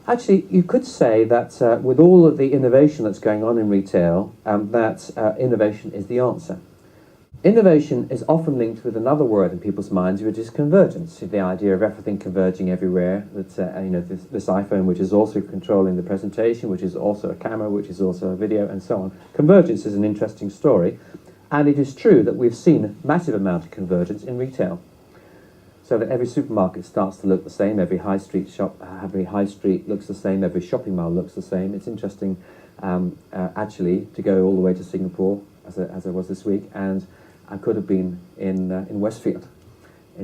Actually, you could say that with all of the innovation that's going on in retail, that innovation is the answer. Innovation is often linked with another word in people's minds, which is convergence. The idea of everything converging everywhere. That this iPhone, which is also controlling the presentation, which is also a camera, which is also a video, and so on. Convergence is an interesting story, and it is true that we've seen a massive amount of convergence in retail. So that every supermarket starts to look the same, every high street looks the same, every shopping mall looks the same. It's interesting, actually, to go all the way to Singapore, as I was this week, and I could have been in Westfield,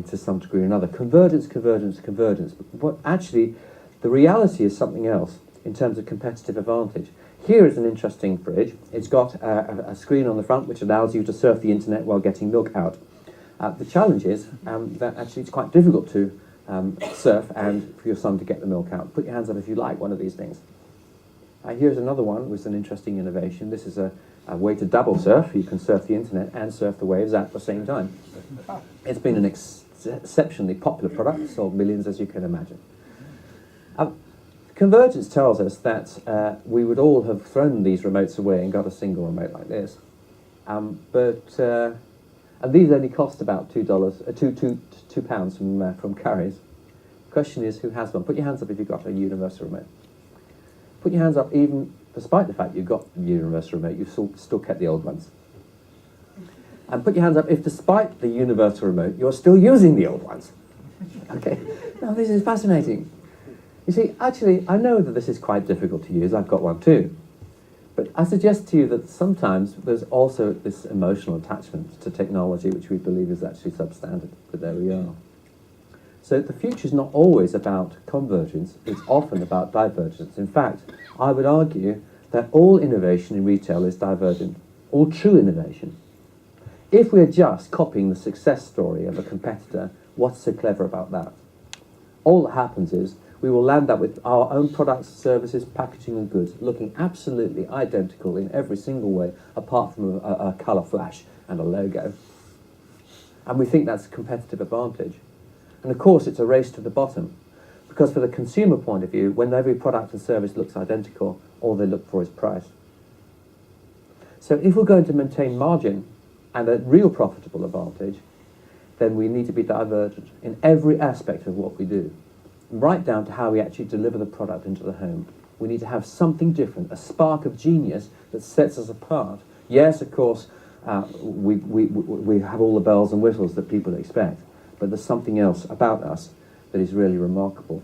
to some degree or another. Convergence, convergence, convergence. But what actually, the reality is something else in terms of competitive advantage. Here is an interesting fridge. It's got a screen on the front which allows you to surf the internet while getting milk out. The challenge is that actually it's quite difficult to surf and for your son to get the milk out. Put your hands up if you like one of these things. Here's another one with an interesting innovation. This is a way to double surf. You can surf the internet and surf the waves at the same time. It's been an exceptionally popular product, sold millions, as you can imagine. Convergence tells us that we would all have thrown these remotes away and got a single remote like this. And these only cost about £2 from Curry's. The question is, who has one? Put your hands up if you've got a universal remote. Put your hands up even despite the fact you've got the universal remote, you've still kept the old ones. And put your hands up if despite the universal remote, you're still using the old ones. Okay, now this is fascinating. You see, actually, I know that this is quite difficult to use. I've got one too. But I suggest to you that sometimes there's also this emotional attachment to technology, which we believe is actually substandard, but there we are. So the future is not always about convergence, it's often about divergence. In fact, I would argue that all innovation in retail is divergent, all true innovation. If we're just copying the success story of a competitor, what's so clever about that? All that happens is we will land up with our own products, services, packaging and goods looking absolutely identical in every single way, apart from a colour flash and a logo. And we think that's a competitive advantage. And of course it's a race to the bottom, because for the consumer point of view, when every product and service looks identical, all they look for is price. So if we're going to maintain margin and a real profitable advantage, then we need to be divergent in every aspect of what we do, right down to how we actually deliver the product into the home. We need to have something different, a spark of genius that sets us apart. Yes, of course, we have all the bells and whistles that people expect, but there's something else about us that is really remarkable.